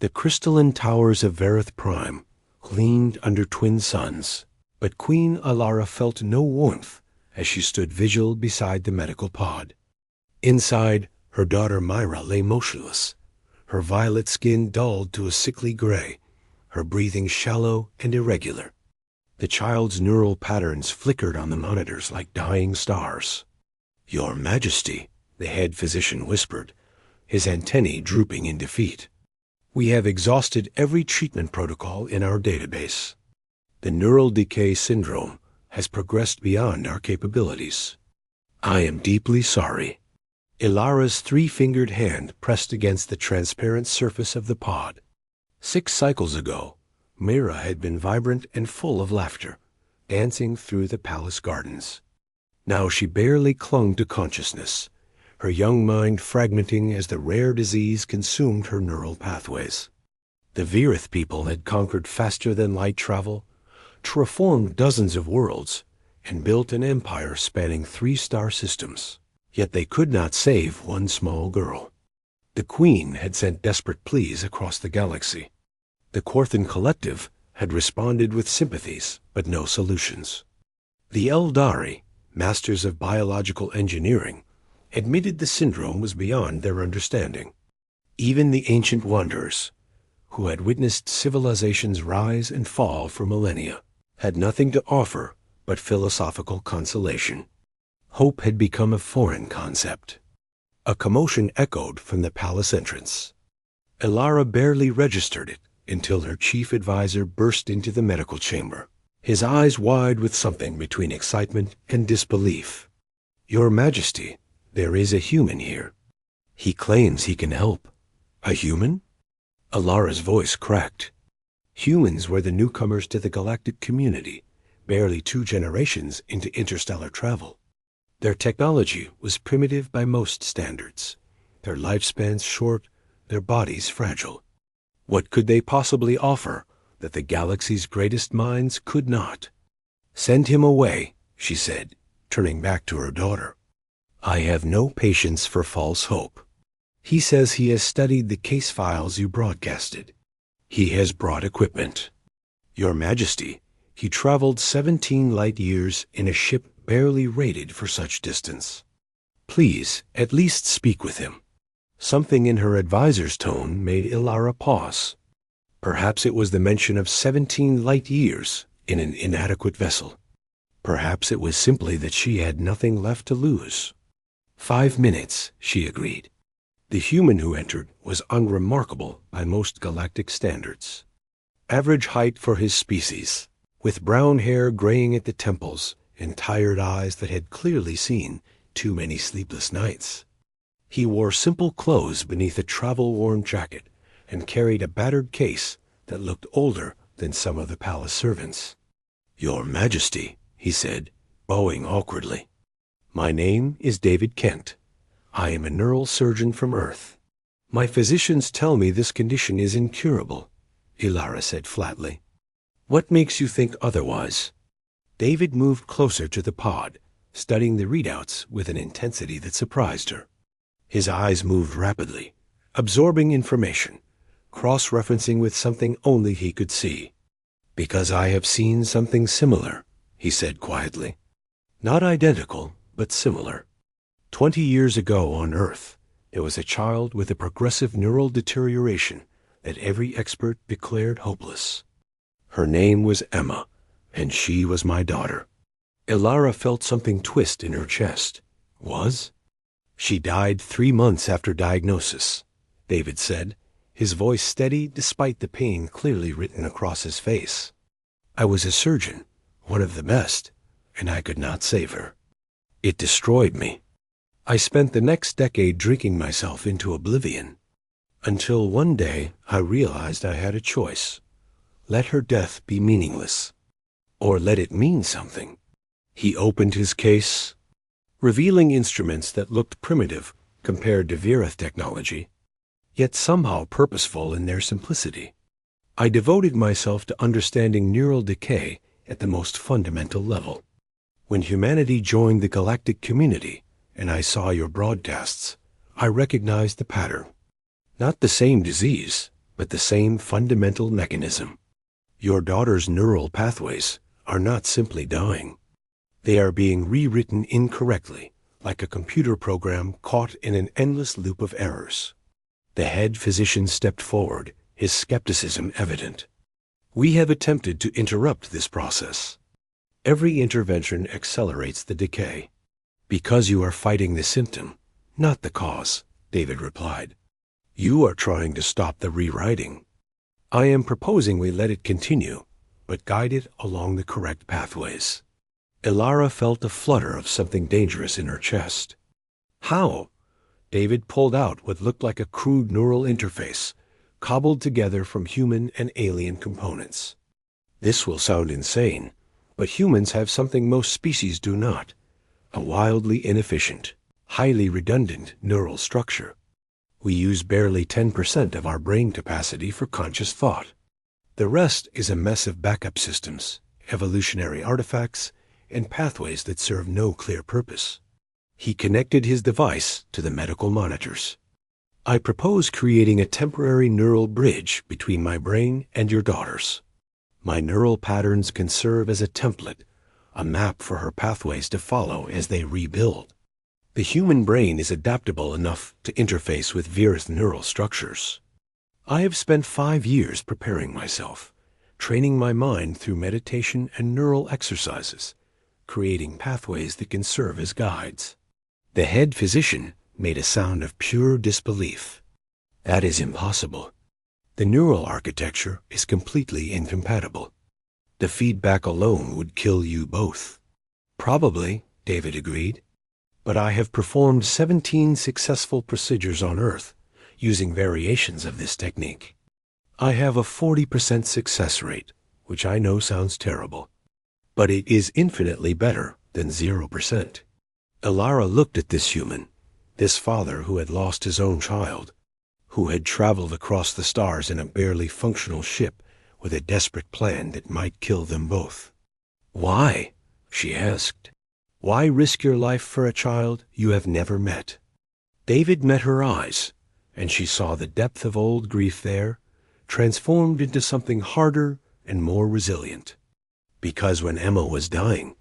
The crystalline towers of Verith Prime gleamed under twin suns, but Queen Alara felt no warmth as she stood vigil beside the medical pod. Inside, her daughter Myra lay motionless, her violet skin dulled to a sickly gray, her breathing shallow and irregular. The child's neural patterns flickered on the monitors like dying stars. "Your Majesty," the head physician whispered, his antennae drooping in defeat. "We have exhausted every treatment protocol in our database. The neural decay syndrome has progressed beyond our capabilities. I am deeply sorry." Ilara's three-fingered hand pressed against the transparent surface of the pod. 6 cycles ago, Myra had been vibrant and full of laughter, dancing through the palace gardens. Now she barely clung to consciousness, her young mind fragmenting as the rare disease consumed her neural pathways. The Verith people had conquered faster than light travel, terraformed dozens of worlds, and built an empire spanning 3-star systems. Yet they could not save one small girl. The Queen had sent desperate pleas across the galaxy. The Quarthan Collective had responded with sympathies, but no solutions. The Eldari, masters of biological engineering, admitted the syndrome was beyond their understanding. Even the ancient wanderers, who had witnessed civilizations rise and fall for millennia, had nothing to offer but philosophical consolation. Hope had become a foreign concept. A commotion echoed from the palace entrance. Ilara barely registered it until her chief advisor burst into the medical chamber, his eyes wide with something between excitement and disbelief. "Your Majesty, there is a human here. He claims he can help." "A human?" Ilara's voice cracked. Humans were the newcomers to the galactic community, barely 2 generations into interstellar travel. Their technology was primitive by most standards, their lifespans short, their bodies fragile. What could they possibly offer that the galaxy's greatest minds could not? "Send him away," she said, turning back to her daughter. "I have no patience for false hope. He says he has studied the case files you broadcasted. He has brought equipment. Your Majesty, he traveled 17 light years in a ship barely rated for such distance. Please, at least speak with him." Something in her advisor's tone made Ilara pause. Perhaps it was the mention of 17 light years in an inadequate vessel. Perhaps it was simply that she had nothing left to lose. 5 minutes, she agreed. The human who entered was unremarkable by most galactic standards. Average height for his species, with brown hair graying at the temples and tired eyes that had clearly seen too many sleepless nights. He wore simple clothes beneath a travel-worn jacket and carried a battered case that looked older than some of the palace servants. "Your Majesty," he said, bowing awkwardly. "My name is David Kent. I am a neural surgeon from Earth. My physicians tell me this condition is incurable," Ilara said flatly. "What makes you think otherwise?" David moved closer to the pod, studying the readouts with an intensity that surprised her. His eyes moved rapidly, absorbing information, cross-referencing with something only he could see. "Because I have seen something similar," he said quietly. "Not identical, but similar. 20 years ago on Earth, there was a child with a progressive neural deterioration that every expert declared hopeless. Her name was Emma, and she was my daughter." Ilara felt something twist in her chest. "Was?" "She died 3 months after diagnosis," David said, his voice steady despite the pain clearly written across his face. "I was a surgeon, one of the best, and I could not save her. It destroyed me. I spent the next decade drinking myself into oblivion, until one day I realized I had a choice. Let her death be meaningless, or let it mean something." He opened his case, revealing instruments that looked primitive compared to Verith technology, yet somehow purposeful in their simplicity. "I devoted myself to understanding neural decay at the most fundamental level. When humanity joined the galactic community and I saw your broadcasts, I recognized the pattern. Not the same disease, but the same fundamental mechanism. Your daughter's neural pathways are not simply dying. They are being rewritten incorrectly, like a computer program caught in an endless loop of errors. The head physician stepped forward, his skepticism evident. We have attempted to interrupt this process. Every intervention accelerates the decay. Because you are fighting the symptom, not the cause, David replied. You are trying to stop the rewriting. I am proposing we let it continue, but guide it along the correct pathways. Ilara felt a flutter of something dangerous in her chest. How? David pulled out what looked like a crude neural interface, cobbled together from human and alien components. This will sound insane, but humans have something most species do not: a wildly inefficient, highly redundant neural structure. We use barely 10% of our brain capacity for conscious thought. The rest is a mess of backup systems, evolutionary artifacts, and pathways that serve no clear purpose. He connected his device to the medical monitors. I propose creating a temporary neural bridge between my brain and your daughter's. My neural patterns can serve as a template, a map for her pathways to follow as they rebuild. The human brain is adaptable enough to interface with Virith neural structures. I have spent 5 years preparing myself, training my mind through meditation and neural exercises, creating pathways that can serve as guides. The head physician made a sound of pure disbelief. That is impossible. The neural architecture is completely incompatible. The feedback alone would kill you both. Probably, David agreed. But I have performed 17 successful procedures on Earth using variations of this technique. I have a 40% success rate, which I know sounds terrible, but it is infinitely better than 0%. Ilara looked at this human, this father who had lost his own child, who had traveled across the stars in a barely functional ship with a desperate plan that might kill them both. Why? She asked. Why risk your life for a child you have never met? David met her eyes, and she saw the depth of old grief there, transformed into something harder and more resilient. Because when Emma was dying,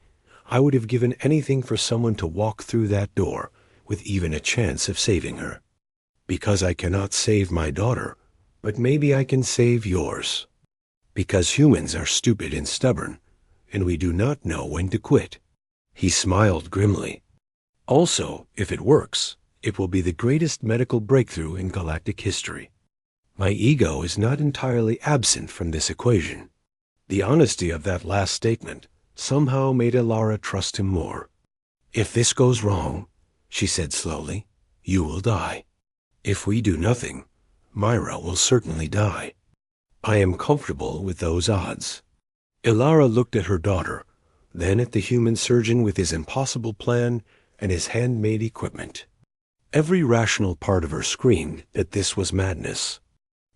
I would have given anything for someone to walk through that door with even a chance of saving her. Because I cannot save my daughter, but maybe I can save yours. Because humans are stupid and stubborn, and we do not know when to quit. He smiled grimly. Also, if it works, it will be the greatest medical breakthrough in galactic history. My ego is not entirely absent from this equation. The honesty of that last statement somehow made Ilara trust him more. If this goes wrong, she said slowly, you will die. If we do nothing, Myra will certainly die. I am comfortable with those odds. Ilara looked at her daughter, then at the human surgeon with his impossible plan and his handmade equipment. Every rational part of her screamed that this was madness,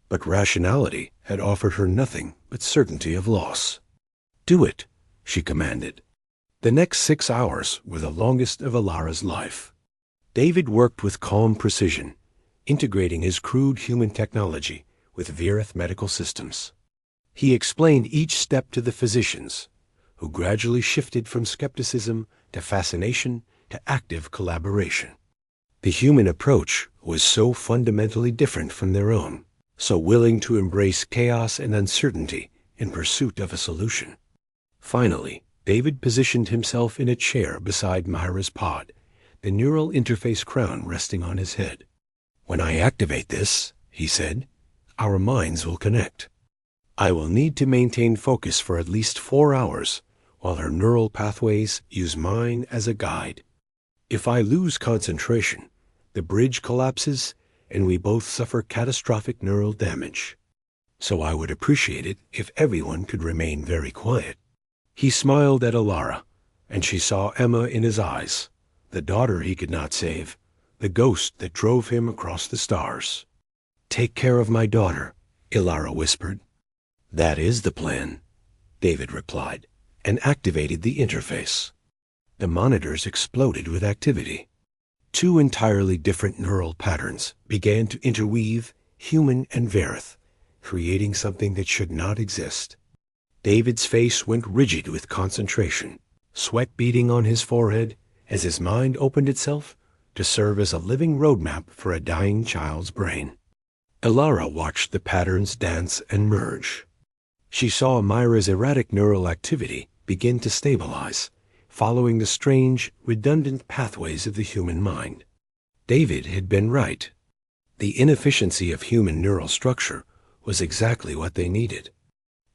but rationality had offered her nothing but certainty of loss. Do it, she commanded. The next 6 hours were the longest of Ilara's life. David worked with calm precision, integrating his crude human technology with Virith medical systems. He explained each step to the physicians, who gradually shifted from skepticism to fascination to active collaboration. The human approach was so fundamentally different from their own, so willing to embrace chaos and uncertainty in pursuit of a solution. Finally, David positioned himself in a chair beside Myra's pod, the neural interface crown resting on his head. When I activate this, he said, our minds will connect. I will need to maintain focus for at least 4 hours, while her neural pathways use mine as a guide. If I lose concentration, the bridge collapses and we both suffer catastrophic neural damage. So I would appreciate it if everyone could remain very quiet. He smiled at Ilara, and she saw Emma in his eyes, the daughter he could not save, the ghost that drove him across the stars. Take care of my daughter, Ilara whispered. That is the plan, David replied, and activated the interface. The monitors exploded with activity. 2 entirely different neural patterns began to interweave, human and Virith, creating something that should not exist. David's face went rigid with concentration, sweat beading on his forehead as his mind opened itself to serve as a living roadmap for a dying child's brain. Elara watched the patterns dance and merge. She saw Myra's erratic neural activity begin to stabilize, following the strange, redundant pathways of the human mind. David had been right. The inefficiency of human neural structure was exactly what they needed.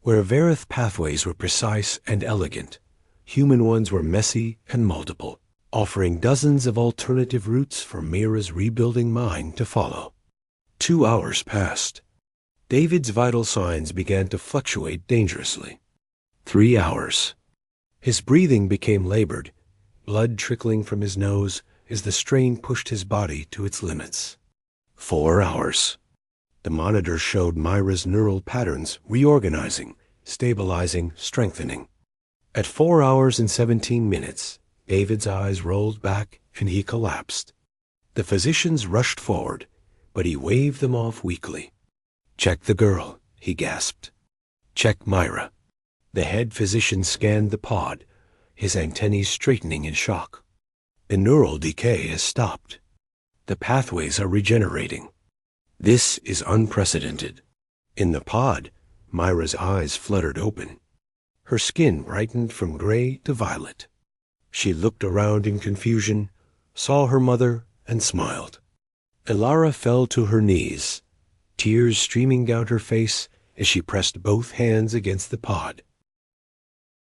Where Verith pathways were precise and elegant, human ones were messy and multiple, offering dozens of alternative routes for Myra's rebuilding mind to follow. 2 hours passed. David's vital signs began to fluctuate dangerously. 3 hours. His breathing became labored, blood trickling from his nose as the strain pushed his body to its limits. 4 hours. The monitor showed Myra's neural patterns reorganizing, stabilizing, strengthening. At 4 hours and 17 minutes, David's eyes rolled back and he collapsed. The physicians rushed forward, but he waved them off weakly. "Check the girl," he gasped. "Check Myra." The head physician scanned the pod, his antennae straightening in shock. The neural decay has stopped. The pathways are regenerating. This is unprecedented. In the pod, Myra's eyes fluttered open. Her skin brightened from gray to violet. She looked around in confusion, saw her mother, and smiled. Elara fell to her knees, tears streaming down her face as she pressed both hands against the pod.